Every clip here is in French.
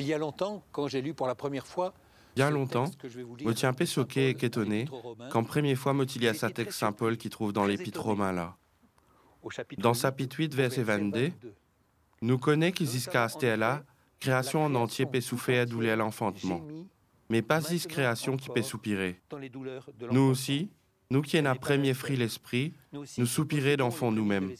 Il y a longtemps, quand j'ai lu pour la première fois, Bien longtemps, me tiens peu choqué et qu'étonné quand première fois me lia sa texte Saint Paul qui trouve dans l'Épître romain là. Dans chapitre 8, verset 22, nous connaît qu'Isisca Astéala, création en entier peut souffrir à douleur l'enfantement, mais pas is création qui peut soupirer. Nous aussi, nous qui en a premier frit l'esprit, nous soupirer d'enfant nous-mêmes.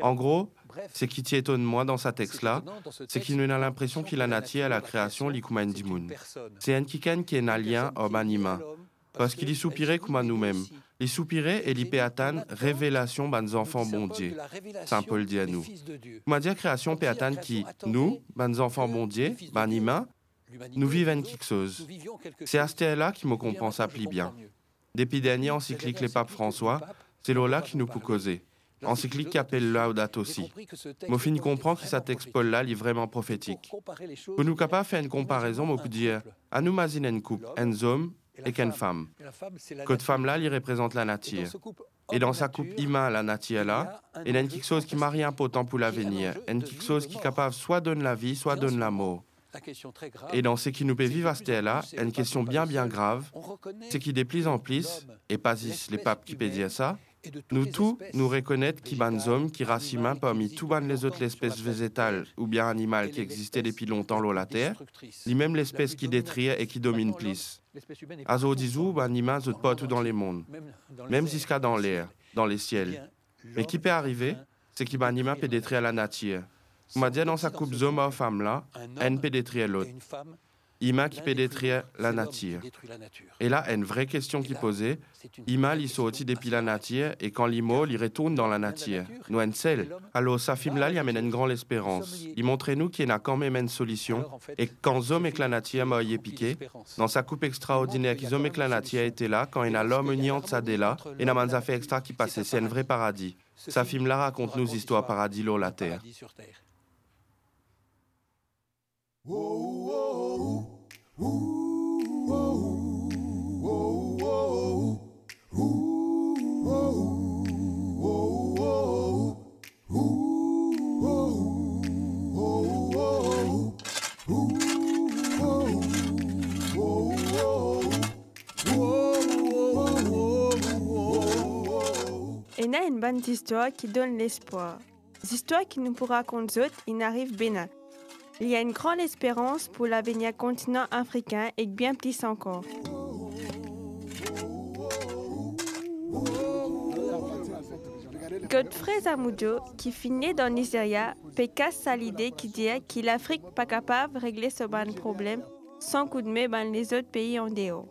En gros, ce qui t'étonne moi dans sa texte-là, c'est qu'il nous a l'impression qu'il a natif à la création l'Ikuman Dimoun. C'est un kikan qui est un lien homme-anima, parce qu'il y soupirait comme à nous-mêmes. Il soupirait et l'ipéatan révélation ban enfants bon Dieu. Saint Paul dit à nous. Comment dire création péatan qui, nous, ban enfants bon Dieu, ban humains, nous vivons quelque chose. C'est à ce là qui me comprend ça plie bien. Depuis dernier encyclique les papes François, c'est là qui nous peut causer. Encyclique qui appelle Laudato aussi. Mon fin comprend que cet texte Paul-là est vraiment prophétique. Pour nous capables de faire une comparaison, on peut dire, à nous imaginer une couple, un homme et qu'une femme. Cette femme-là, il représente la nature. Et dans sa coupe humaine, la nature-là, il y a quelque chose qui m'a rien important pour l'avenir. Il y a quelque chose qui est capable soit de donner la vie, soit de donner la mort. Et dans ce qui nous peut vivre à ce là, une question bien grave, c'est qu'il de plus en plus, et pas les papes qui peut dire ça, nous tous nous reconnaître qui ban hommes qui race humain parmi tous les autres espèces végétales ou bien animales qui existaient depuis longtemps sur la Terre, ni même l'espèce qui détruit et qui domine plus. Azo disou, ban humain zot partout dans les mondes, même jusqu'à dans l'air, dans les ciels. Mais qui peut arriver, c'est que ban humain peut détruire la nature. On m'a dit dans sa coupe homme ou femme là, elle peut détruire l'autre. Ima qui peut détruire la nature. Et là, une vraie question qui posait, Ima il sortit depuis la nature et quand l'imo, il retourne dans la nature. Nous en sel. Alors, sa film là, il amène une grande espérance. Il montrait nous qu'il y a quand même une solution et quand homme et que la nature m'a piqué, dans sa coupe extraordinaire qu'ils homme et que la nature était là, quand il a l'homme union de sa là, et n'a pas fait extra qui passait, c'est un vrai paradis. Sa film là raconte nous histoire paradis sur la terre. Il y a une bonne histoire qui donne l'espoir. L'histoire qui nous raconte autres, il arrive bénin. Il y a une grande espérance pour l'avenir continent africain et bien plus encore. Godfrey Zamudio, qui finit dans le Nigeria, peut casser l'idée qui dit que l'Afrique n'est pas capable de régler ce problème sans coup de main dans les autres pays en dehors.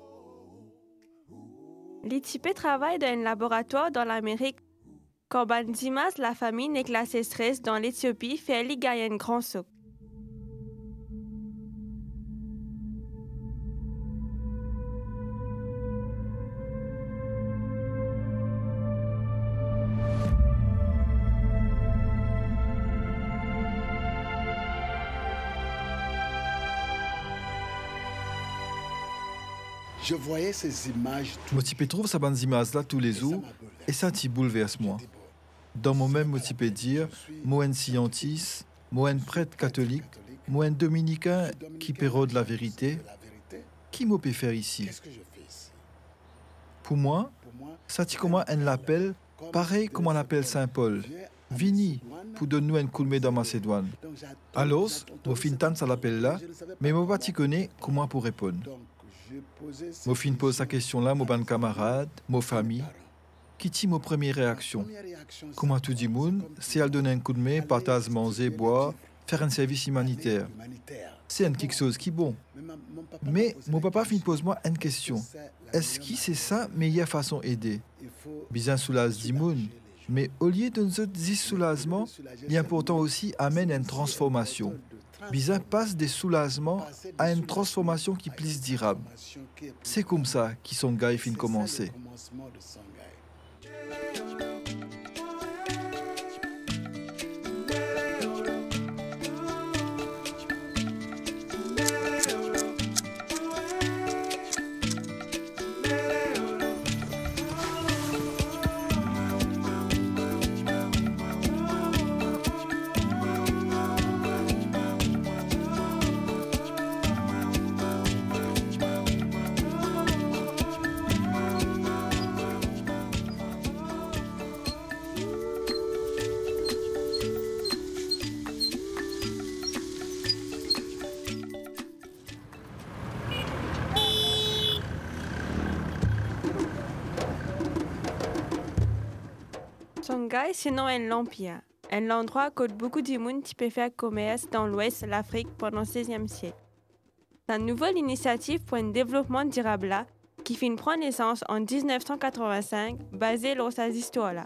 L'ITP travaille dans un laboratoire dans l'Amérique. Quand Banzimas, la famine et la sécheresse dans l'Éthiopie fait lui gagner un grand souk. Je voyais ces images. Moi, je trouve ces bonnes images-là tous les jours et ça t'y bouleverse moi. Dans mon même, je peux dire, moi un scientiste, moi un prêtre catholique, moi un dominicain qui pérode la vérité. Qui me peut faire ici? Pour moi, ça t'y comment on l'appelle, pareil comme on l'appelle Saint Paul. Vini pour donner un coup de main dans Macédoine. Alors, moi fin tant ça l'appelle là, mais moi pas t'y connais comment pour répondre. Moi fin pose sa question là, mon bon camarade, mon famille. Qui t'y ma première réaction? Comment tout dit monde, c'est à donner un coup de main, partager, manger, boire, faire un service humanitaire. C'est quelque chose qui est bon. Mais mon papa fin pose moi une question. Est-ce que c'est ça meilleure façon d'aider? Bien soulage dit monde. Mais au lieu de nous dire soulagement, l'important aussi amène une transformation. Bizarre passe des soulagements à une transformation qui est plus durable. C'est comme ça qu'ils sont gars fin commencer. Songhai, sinon l'Empire, un endroit où beaucoup de monde peut faire commerce dans l'ouest de l'Afrique pendant le XVIe siècle. C'est une nouvelle initiative pour un développement durable là, qui finit prendre naissance en 1985, basée sur ces histoires-là.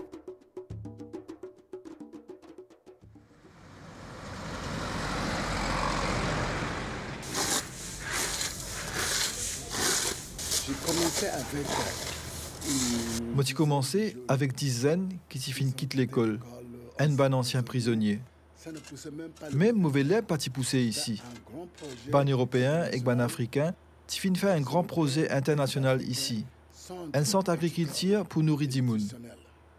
J'ai commencé avec 10 jeunes qui quittent l'école, un ban ancien prisonnier. Même mauvais lait pas t'y pousser ici. Ban européen et ban africain, tu fin faire un grand projet international ici. Un centre agriculture pour nourrir du monde.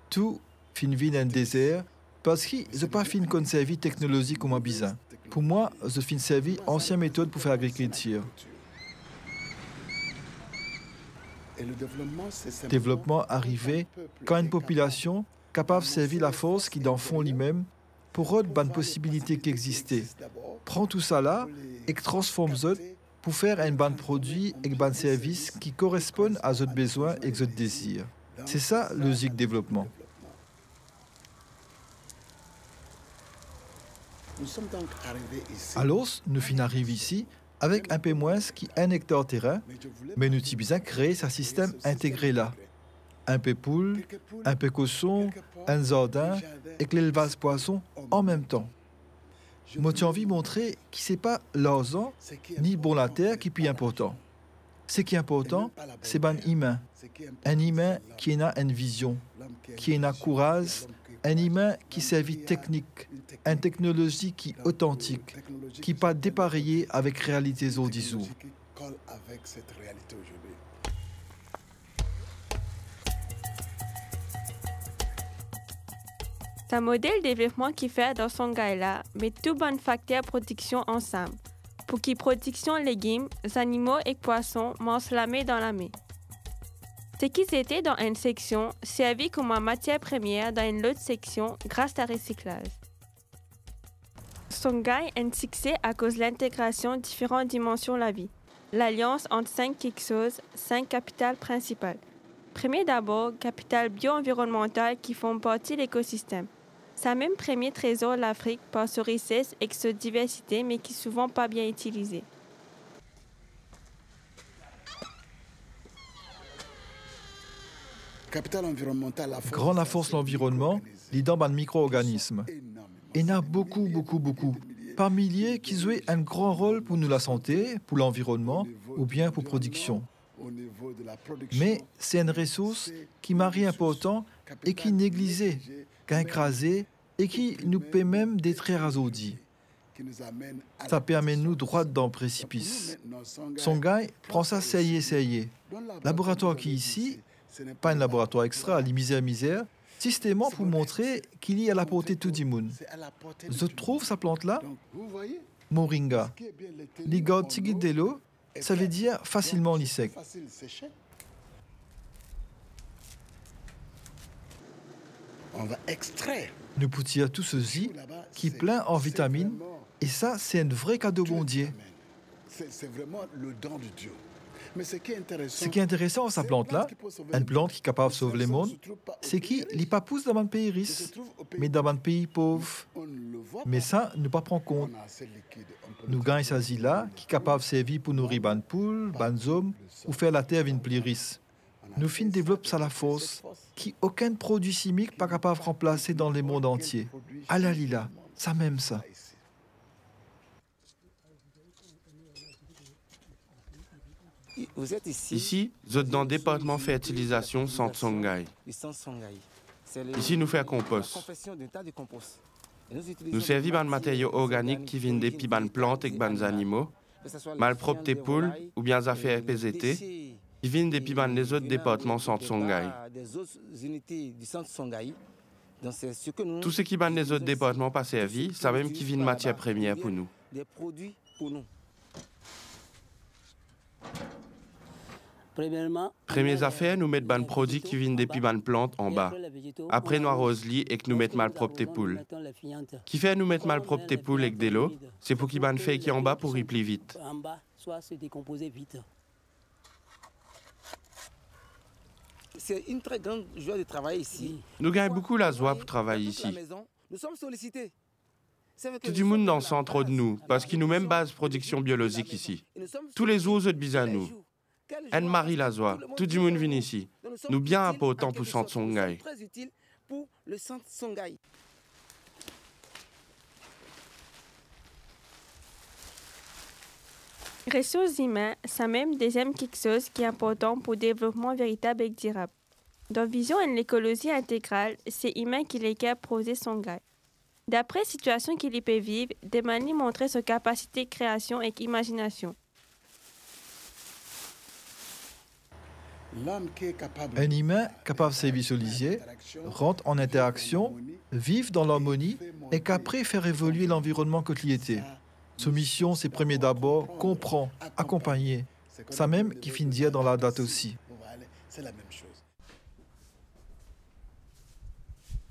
Tout fin vin un désert parce que je pas fin conserver technologie comme un bizarre. Pour moi, je fin servi ancienne méthode pour faire agriculture. Développement arrivé quand une population capable de servir la force qui dans fond lui-même pour autre bonne possibilité qui existait. Prends tout ça là et transforme ça pour faire un bon produit et un bon service qui correspondent à votre besoin et votre désir. C'est ça le logique développement. Alors, nous fin arrivons ici avec un peu moins qu'un hectare de terrain, mais nous avons besoin de créer un système intégré là. Un peu poule, un peu cochon, un jardin et l'élevage poisson en même temps. Moi, j'ai envie de montrer que ce n'est pas l'argent ni bon la terre qui est plus important. Ce qui est important, c'est un humain. Un humain qui a une vision, qui a un courage, un humain qui servit technique, une technologie qui est authentique, qui n'est pas dépareillée avec réalité d'aujourd'hui. C'est un modèle de développement qui fait dans Songhai-là, met tout bon facteur de production ensemble, pour que production légumes, animaux et poissons mangent la main dans la main. Ce qui était dans une section servi comme une matière première dans une autre section grâce à recyclage. Songhai est un succès à cause de l'intégration de différentes dimensions de la vie. L'alliance entre 5 choses, 5 capitales principales. Premier d'abord, capital bio-environnemental qui font partie de l'écosystème. C'est le même premier trésor de l'Afrique par sa richesse et sa diversité, mais qui est souvent pas bien utilisé. Grand la force l'environnement, les dans un micro-organisme. Il y en a beaucoup. Par milliers qui jouent un grand rôle pour nous la santé, pour l'environnement ou bien pour production. Mais c'est une ressource qui m'est important et qui est négligée, qui est écrasée et qui nous peut même détruire à aujourd'hui. Ça permet nous droit dans le précipice. Songhai prend ça sérieux. Laboratoire qui est ici, pas un laboratoire extra, à misère, systématiquement pour montrer qu'il y a à la portée de tout le monde. Je trouve sa plante-là, moringa. Liga tigidelo, ça veut dire facilement lissec. On va extraire. Nous poutillons tout ceci qui est plein en vitamines et ça, c'est un vrai cadeau bon Dieu. C'est vraiment le don de Dieu. Mais ce qui est intéressant dans sa plante-là, une plante qui est capable de sauver le monde, c'est qu'il n'est pas pousse dans un pays riche, mais dans un pays pauvre. Mais ça, ne pas prendre compte. Nous gagnons ça là, qui est capable de servir pour nourrir les poules, les hommes, ou faire la terre une plus riche. Nous fin développons ça la force, qui aucun produit chimique pas capable de remplacer dans le monde entier. Allah lila, ça même ça. Ici, vous êtes dans le département fertilisation Centre Songhai. Ici, nous faisons compost. Nous servons de matériaux organiques qui viennent des petites plantes et des animaux, malpropres des poules ou bien affaires PZT, qui viennent des petites des autres départements Centre Songhai. Tout ce qui vient des autres départements pas servi, ça même qui vient de matière première pour nous. Premières affaires, nous mettons des produits qui viennent des petites plantes en bas. Après, nous arrosons et que nous mettons malpropre tes poules. Qui fait nous mettre malpropre tes poules avec de l'eau, c'est pour qu'ils ban fait qui en bas pour y plie vite. C'est une très grande joie de travailler ici. Nous gagnons beaucoup la joie pour travailler ici. Nous sommes sollicités. Tout le monde en sent trop de nous, parce qu'il nous même base production biologique ici. Tous les jours, je dis à nous. Anne-Marie la joie, tout le monde vient ici. Nous bien important pour centre Songhai. Très utile pour le centre Songhai. Ressources humaines, c'est même deuxième quelque chose qui est important pour le développement véritable et durable. Dans Vision et l'écologie intégrale, c'est humain qui les a posé son gars. D'après la situation qu'il peut vivre, Demani montrait sa capacité de création et d'imagination. Un humain capable de se visualiser, rentre en interaction, vivre dans l'harmonie et qu'après faire évoluer l'environnement quotidien. Sa mission, c'est premier d'abord, comprendre, accompagner. Ça même qui finit dire dans la date aussi.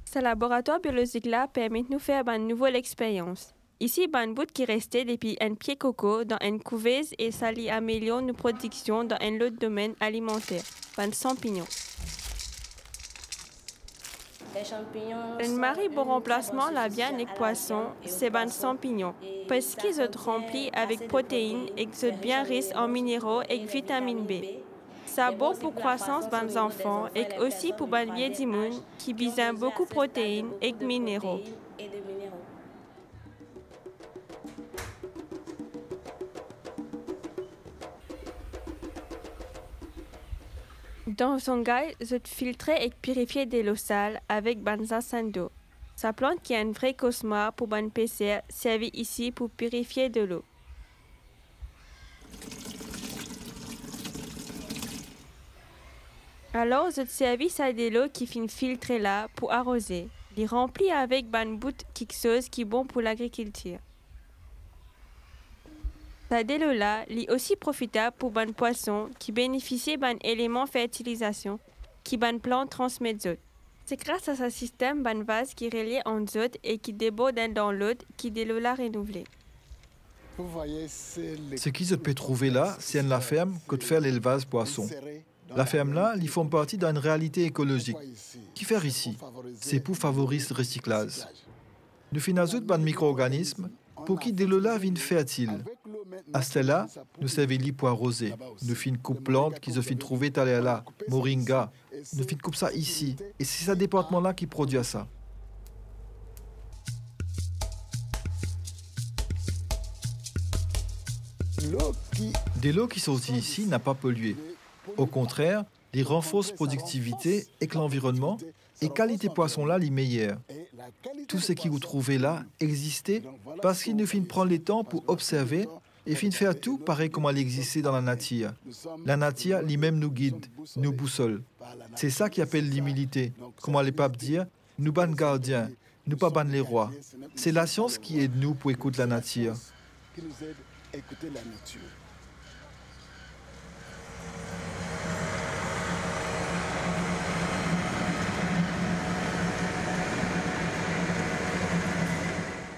Ce laboratoire biologique-là permet de nous faire une nouvelle expérience. Ici, un bout qui restait depuis un pied coco dans une couveuse et ça lui améliore nos productions dans un autre domaine alimentaire, un champignon. Un mari bon remplacement la viande et poisson, c'est un champignon, parce qu'ils sont remplis avec protéines et qu'ils sont bien riches en minéraux et vitamine B. C'est bon pour la croissance des enfants et aussi pour le vie du monde qui besoin beaucoup de protéines et de minéraux. Dans son gars, je filtrer et purifier de l'eau sale avec Banza Sando. Sa plante qui est un vrai cauchemar pour ban PCR servi ici pour purifier de l'eau. Alors, je servis ça de l'eau qui finit filtrée là pour arroser. Il remplit avec ban bout quelque chose qui est bon pour l'agriculture. Ça de l'eau là est aussi profitable pour ban poisson qui bénéficie d'un élément fertilisation qui ban plante transmet zot. C'est grâce à ce système ban vase qui relie en zot et qui déborde dans l'autre qui de l'eau là renouvelée. Ce qui se peut trouver là, c'est la ferme que de faire l'élevage poisson. La ferme là, ils font partie d'une réalité écologique. Qui faire ici? C'est pour favoriser le recyclage. Nous finissons ban micro-organismes pour qui de l'eau là viennent fertile. À cela, nous servons pour arroser. Nous finissons coupe plantes qui se finissent trouver telle là, moringa. Nous finissons coupe ça ici. Et c'est ce département-là qui produit ça. De l'eau qui sortit ici n'a pas pollué. Au contraire, il renforce la productivité et l'environnement et qualité poisson là les meilleure. Tout ce qui vous trouvez là existait parce qu'il nous finit prendre le temps pour observer et finit faire tout pareil comme elle existait dans la nature. La nature lui-même nous guide, nous boussole. C'est ça qui appelle l'humilité. Comment les papes dire, nous ban gardiens, nous pas ban les rois. C'est la science qui aide nous pour écouter la nature.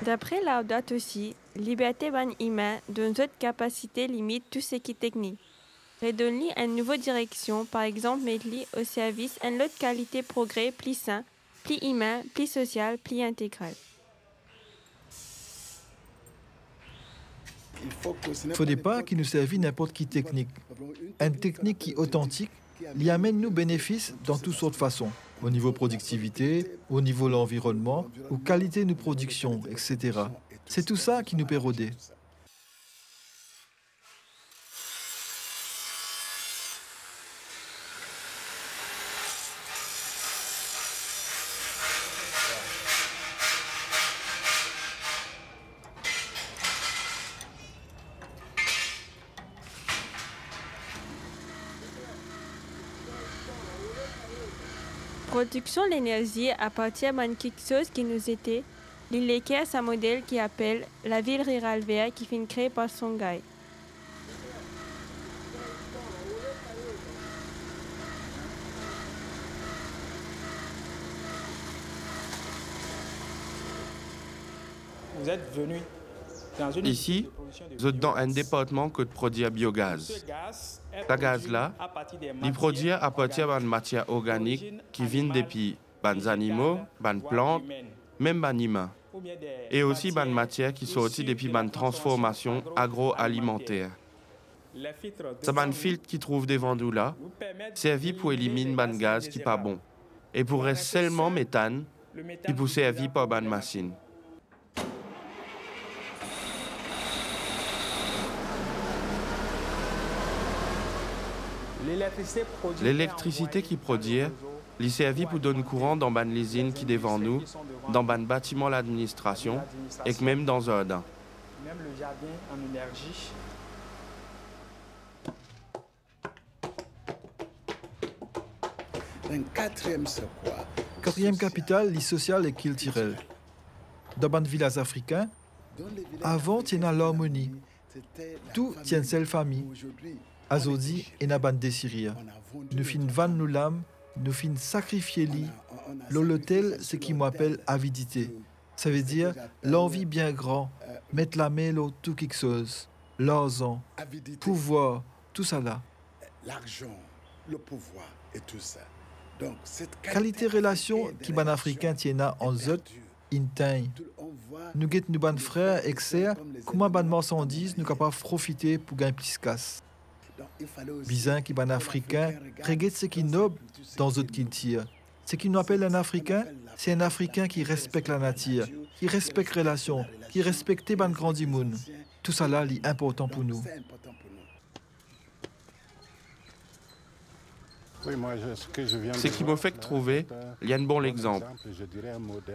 D'après Laudato aussi, liberté ban humain donne d'autres capacités limite tout ce qui est technique. Redonne-lui une nouvelle direction, par exemple mettre-lui au service une autre qualité progrès plus sain, plus humain, plus social, plus intégral. Il ne faudrait pas qu'il nous serve n'importe qui technique. Une technique qui est authentique, lui amène nous bénéfices dans toutes sortes de façons. Au niveau productivité, au niveau de l'environnement, ou qualité de nos productions, etc. C'est tout ça qui nous peut rôder. Production de l'énergie appartient à quelque chose qui nous était, l'ILECA, un modèle qui appelle la ville rurale verte qui finit créée par Songhai. Vous êtes venu dans une Ici, Nous dans un département qui produit biogaz. Ce gaz-là, il produit à partir de matières organiques qui viennent depuis les animaux, les plantes, même les humains. Et aussi des matières qui sont aussi depuis une transformation agroalimentaire. C'est un filtre qui trouve devant nous là, servi pour éliminer le gaz qui n'est pas bon. Et pour rester seulement méthane, qui peut servir par une machine. L'électricité qui produit, elle servit pour donner courant dans une usine qui est devant nous, dans un bâtiment de l'administration et même dans un jardin. Même le jardin en énergie. Quatrième capitale, l'île sociale et culturelle. Dans les villages africains, avant, il y a l'harmonie. Tout tient seule famille. Azodi et Naban Desiria. Nous fin van nous l'âme, nous fin sacrifier li. L'hôtel, ce qui m'appelle avidité. Ça veut dire l'envie bien grand, mettre la mêle tout quelque chose, l'argent, pouvoir, tout ça là. L'argent, le pouvoir et tout ça. Donc, cette qualité relation qui ban africain tiena en zot, intain. Nous guette nous ban frères, exer, comment ban marchandises nous capables de profiter pour gagner plus casse. Bizin qui ban africain, regarde ce qui noble dans d'autres cultures. Ce qui nous appelle un africain, c'est un africain qui respecte la nature, qui respecte les relations, qui respecte ban grand monde. Tout ça là est important pour nous. Ce qui m'a fait trouver, il y a un bon exemple.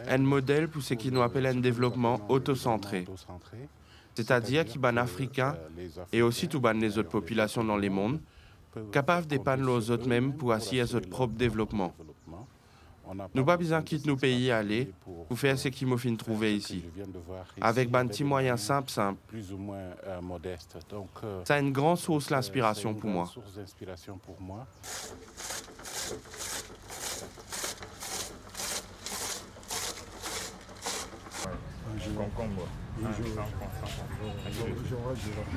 Un modèle pour ce qui nous appelle un développement autocentré. C'est-à-dire qu'il y a un Africain et aussi tout les autres populations dans le monde capables d'épanouir les autres mêmes pour assurer leur propre développement. Nous n'avons pas besoin de quitter nos pays à aller pour faire ce qu'il m'a fait trouver ici. Avec des petits moyens simples. Ça a une grande source d'inspiration pour moi.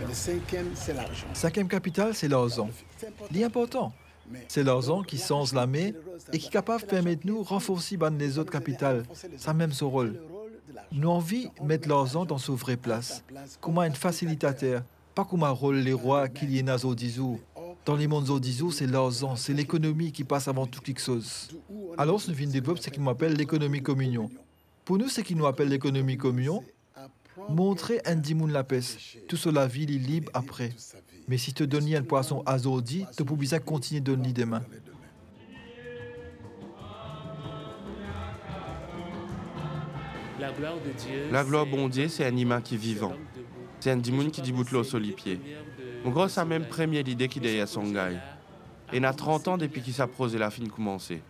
Le cinquième, c'est l'argent. Cinquième capitale, c'est l'argent. L'important, c'est l'argent qui change la main et qui est capable de permettre nous de renforcer les autres capitales. Ça a même son rôle. Nous avons envie de mettre l'argent dans sa vraie place, comme un facilitateur, pas comme un rôle les rois qu'il y a dans Zodizou. Dans les mondes Zodizou, c'est l'argent, c'est l'économie qui passe avant toute quelque chose. Alors, nous venons développer ce qu'on appelle l'économie communion. Pour nous, ce qui nous appelle l'économie communion, montrer un dimoun la pêche. Tout sur la ville est libre après. Mais si tu donnes un poisson à Zodi, tu peux bien continuer de donner demain. La gloire bon Dieu, c'est un humain qui est vivant. C'est un dimoun qui dit bout l'eau sur les pieds. Mon gros, c'est la même première idée qui est derrière son gars. Et il a 30 ans depuis qu'il s'est posé la fin de commencer.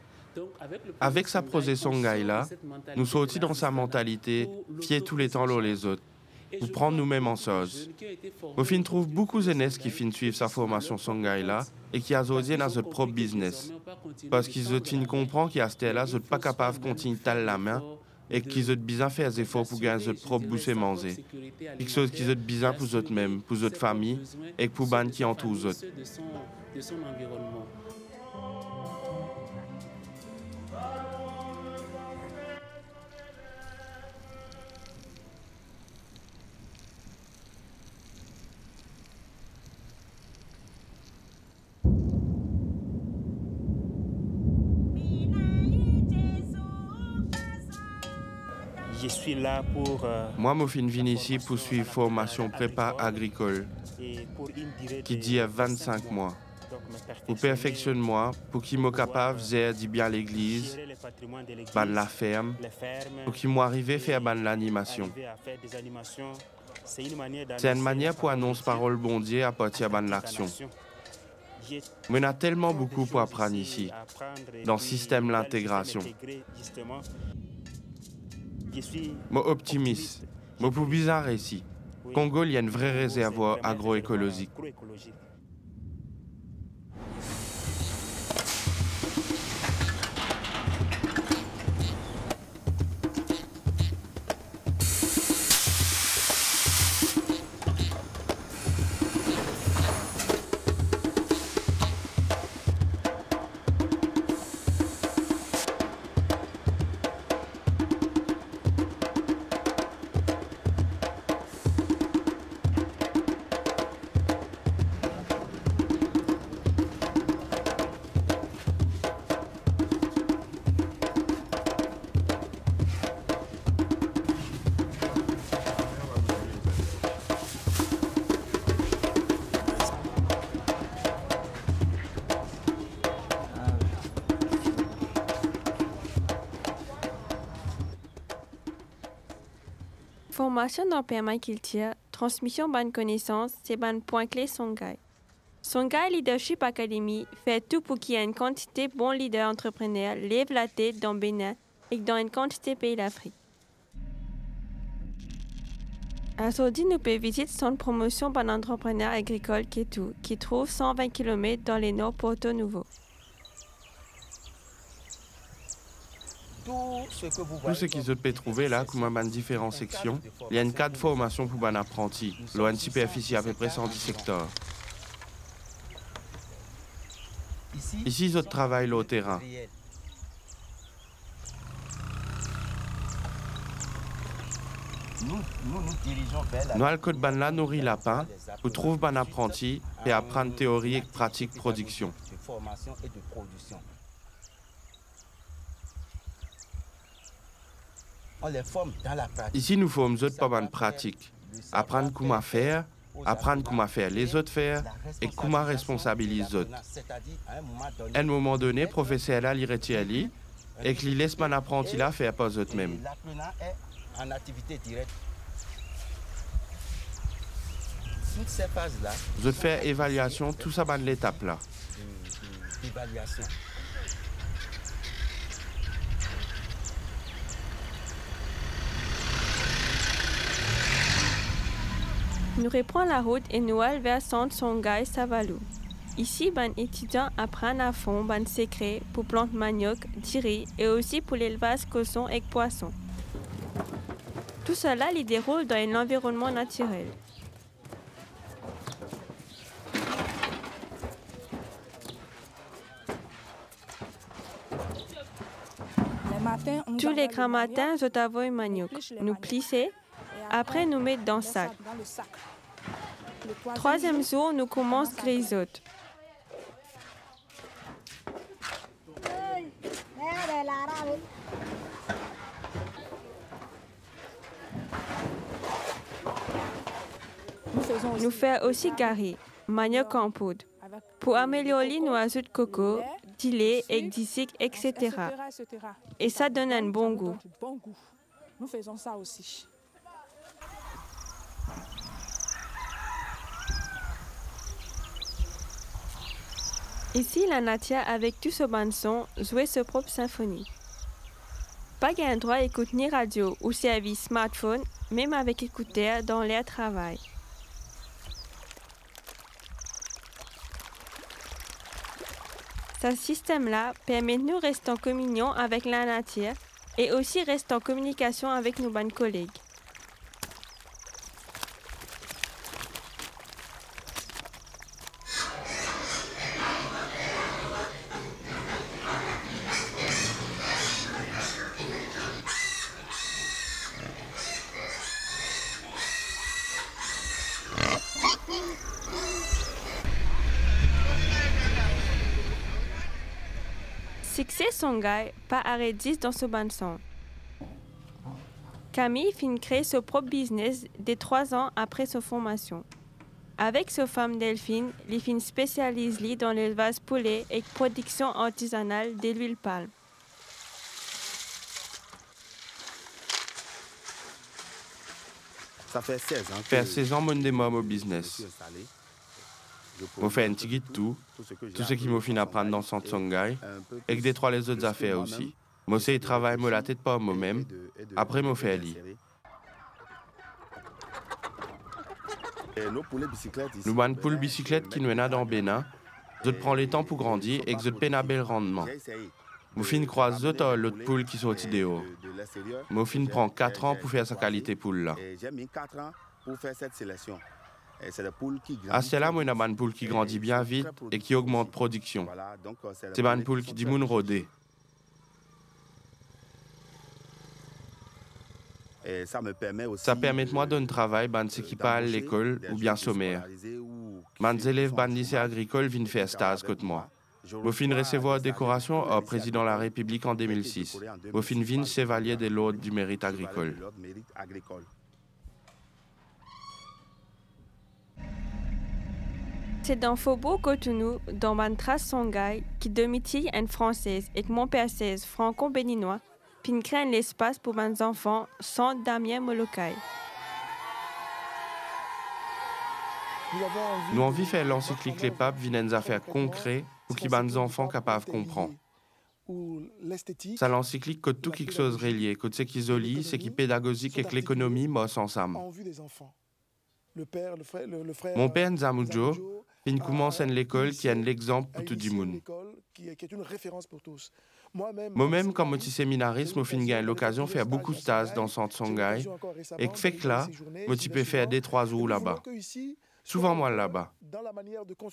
Avec sa posé son gars là, nous sommes aussi dans sa mentalité, fier tous les temps l'un les autres, pour prendre nous-mêmes en chose. Au fin, trouve beaucoup de jeunesse qui finissent suivre sa formation son gars là et qui a osé dans notre propre business. Parce qu'ils ont comprendre qu'à ce là, ils sont pas capables de continuer à la main et qu'ils ont besoin de faire des efforts pour gagner notre propre bouche et manger. Quelque chose qu'ils ont besoin pour eux-mêmes, pour notre famille et pour les gens qui entourent eux autres. Je suis là pour... Moi, je suis venu ici pour suivre formation prépa agricole qui dure 25 mois. Pour perfectionner moi, pour qu'il me capable de gérer bien l'église, la ferme, pour qu'il m'arrive à faire l'animation. C'est une manière pour annoncer parole bon Dieu à partir de l'action. Mais on a tellement beaucoup pour apprendre ici, dans le système de l'intégration. Je suis optimiste. Je suis bizarre ici. Au Congo, il y a une vraie réservoir agroécologique. Formation dans permaculture, transmission bonne connaissance, c'est ban point clé Songhai. Songhai Leadership Academy fait tout pour qu'il y ait une quantité de bons leaders entrepreneurs lève la tête dans Bénin et dans une quantité de pays d'Afrique. Aujourd'hui, nous pouvons visiter son promotion par l'entrepreneur agricole Ketou, qui trouve 120 km dans les nord Porto Nouveau. Tout ce qu'ils peuvent trouver là, comme en différentes sections, il y a une cadre de formation pour les apprentis. L'on a une superficie à peu près 110 hectares. Ici, ils travaillent au terrain. Nous, à côté de là, nourrit lapin, pour trouver un apprenti et apprendre théorie et pratique production. Ici, nous formons autres pas de pratique. Apprendre comment faire, apprendre comment faire les autres faire et comment responsabiliser les autres. À un moment donné, le professeur là, il retire et qu'il laisse mon apprenti là faire pas eux-mêmes. En activité directe. Toutes ces phases-là. Je fais évaluation, tout ça dans l'étape là. Évaluation. Nous reprenons la route et nous allons vers Centre Songhai Savalou. Ici, les étudiants apprennent à fond les secrets pour planter manioc, du riz et aussi pour l'élevage cochon et poisson. Tout cela les déroule dans un environnement naturel. Tous les grands matins, je t'avoue un manioc. Nous plisser, après nous mettre dans le sac. Troisième jour, nous commençons à grisoter. Nous faisons aussi garer, manioc en poudre. Pour améliorer nos noiseux de coco, du lait, du sucre, etc. Et ça donne un bon goût. Nous faisons ça aussi. Ici, la nature, avec tout ce bon son, jouait sa propre symphonie. Pas qu'un droit écoute ni radio ou service smartphone, même avec écouteurs dans leur travail. Ce système-là permet de nous rester en communion avec la nature et aussi rester en communication avec nos bonnes collègues. Succès Songhai, pas arrêté dans ce bon son. Camille finit créer son propre business dès 3 ans après sa formation. Avec sa femme Delphine, les filles spécialisent dans l'élevage poulet et production artisanale de l'huile palme. Ça fait 16 ans. Faire 16 ans, mon démarre au business. Je fais un petit guide de tout ce qui m'a fini à apprendre dans le centre Songhai, et que des 3 les autres affaires aussi. Moi aussi, je travaille la tête par moi-même, après je fais ali. Nous avons une poule bicyclette qui nous est dans Bénin. Je prends le temps pour grandir et que je peine à bel rendement. Je finis croise l'autre poule qui sont au dehors. Je finis prend 4 ans pour faire sa qualité poule là. J'ai mis 4 ans pour faire cette sélection. À cela, moi, j'ai une poule qui grandit bien vite et qui augmente production. C'est une poule qui dit moun rodé. Ça permet moi de travailler dans ce qui parle à l'école ou bien sommaire. Mes élèves dans le lycée agricole viennent faire stage contre moi. Je finis recevoir décoration au président de la République en 2006. Je finis chevalier de l'ordre du mérite agricole. C'est dans Faubourg Cotonou, dans Bantras Songhai, qui domicile une Française et mon père 16 franco-béninois, puis crée un espace pour mes enfants sans Damien Molokai. Nous envie faire l'encyclique Les Papes viennent à faire concret pour qu'ils les enfants capables de comprendre. Ça l'encyclique que tout quelque chose relié, que ce qui isolé, c'est qui pédagogique et que l'économie mosse ensemble. Mon père Nzamudjo, il commence à l'école qui est l'exemple pour tout le monde. Moi-même, comme je suis séminariste, je j'ai l'occasion de faire beaucoup de stages dans le centre Songhai et que fait que là, je peux faire 2-3 jours là-bas. Souvent moi là-bas.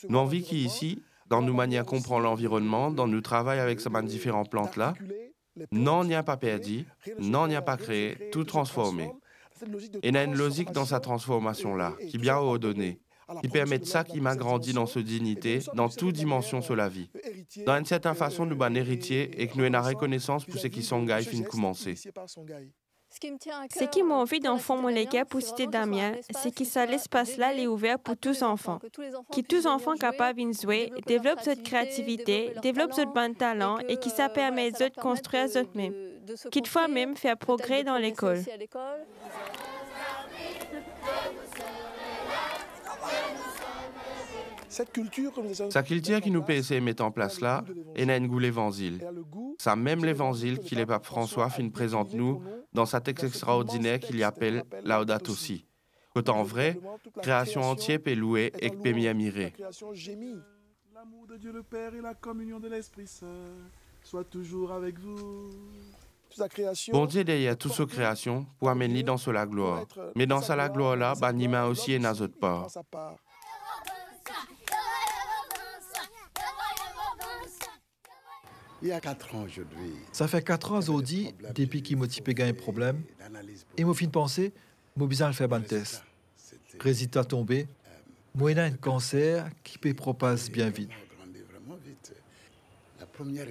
Nous envie qu'ici, dans nos manières de comprendre l'environnement, dans nos travail avec ces différentes plantes-là, non, il n'y a pas perdu, non, il n'y a pas créé, tout transformé. Et il y a une logique dans sa transformation-là, qui est bien ordonnée, qui permet de ça qui m'a grandi dans sa dignité, dans toute dimension sur la vie. Dans une certaine façon, nous sommes héritiers et que nous avons la reconnaissance pour ce qui sont gagnés fin de commencer. Ce qui m'a envie d'enfant mon légat pour citer Damien, c'est que ça l'espace-là est ouvert pour tous les enfants. Que tous les enfants capables de jouer, développent cette créativité, développent ce bon talent et qui ça permet de construire eux-mêmes. Qu'il fois même faire progrès dans l'école. Sa culture qui nous peut essayer de mettre en place là, et n'a une goût l'évangile. Ça même l'évangile qui le pape François fin présente nous dans sa texte extraordinaire qu'il appelle Laudato Si. Qu'en vrai, création entière peut louer et peut m'y admirer. L'amour de Dieu le Père et la communion de l'Esprit Saint soient toujours avec vous. Bon Dieu derrière toute sa création pour amener dans la gloire. Mais dans sa gloire là, Nima aussi est dans notre part. Il y a 4 ans aujourd'hui. Ça fait 4 ans aujourd'hui, depuis qu'il m'a typé un problème, et m'a fin de penser, m'a besoin de faire un test. Résultat tombé, moi j'ai un cancer qui peut propager bien vite.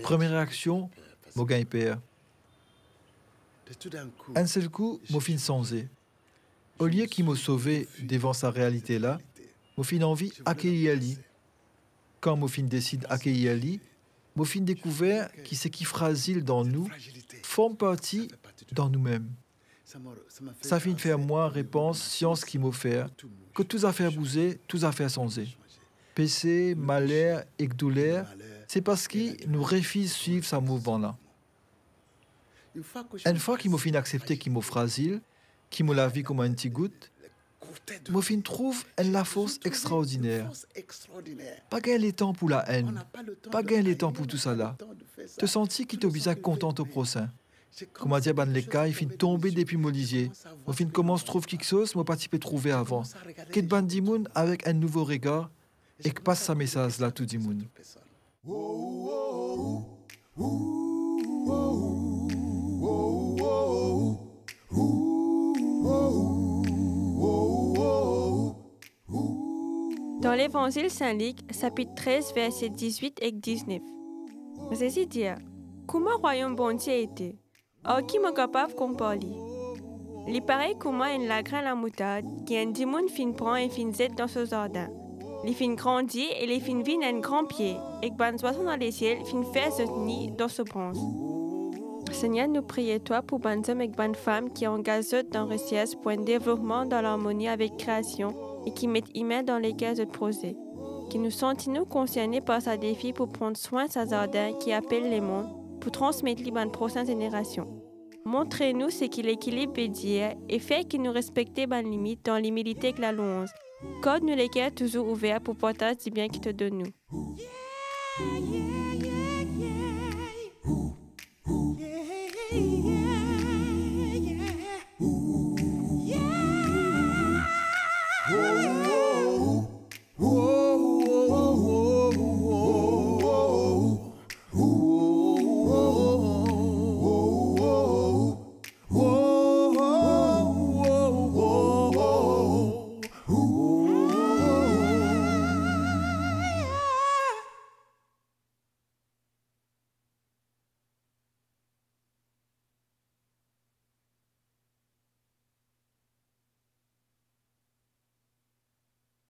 Première réaction, m'a gagné peur. Un seul coup, m'a fin de songer. Au lieu qu'il m'a sauvé devant sa réalité là, m'a fin envie d'accueillir lui. Quand m'a fin décide d'accueillir lui, m'a fin découvert que ce qui est fragile dans nous forme partie dans nous-mêmes. Ça fin de faire moi réponse science qui m'a fait que tout a fait bouger, tout a fait changer. Péché, malheur et douleur, c'est parce que nous refusons de suivre ce mouvement-là. Une fois qu'il m'a fin accepter qu'il m'a fragile, qu'il m'a la vie comme un petit goutte, m'a fin trouve la force extraordinaire. Pas gagner le temps pour la haine, pas gagner le temps pour tout ça là. Te sentis qu'il te bizarre content au prochain. Comme a dit ban les cas, il fin tomber depuis mon lisier. M'a fin commence trouve quelque chose, m'a pas typé trouver avant. Qu'est ban dimoun avec un nouveau regard et que passe sa message là tout dimoun. Dans l'Évangile Saint-Luc, chapitre 13, versets 18 et 19. Jésus dit, comment le royaume bon Dieu était? Or, qui est capable de parler? Il paraît comment une lagrin la moutarde, qui un démon fin prend et fin zette dans ce jardin. Les fin grandit et les fin vin un grand pied, et que ban oiseau dans les ciels fin faire ce nid dans ce bronze. Seigneur, nous prions toi pour ban hommes et ban femmes qui engagent dans recherche pour un développement dans l'harmonie avec création et qui mettent humain dans les cases de projet. Qui nous sentons concernés par sa défi pour prendre soin de sa jardin qui appelle les mondes pour transmettre les prochaines générations. Montrez-nous ce qu'il équilibre peut dire et fait que nous respectons les limites dans l'humilité que la louange. Code nous les cœurs toujours ouverts pour partager du bien qu'il te donne nous.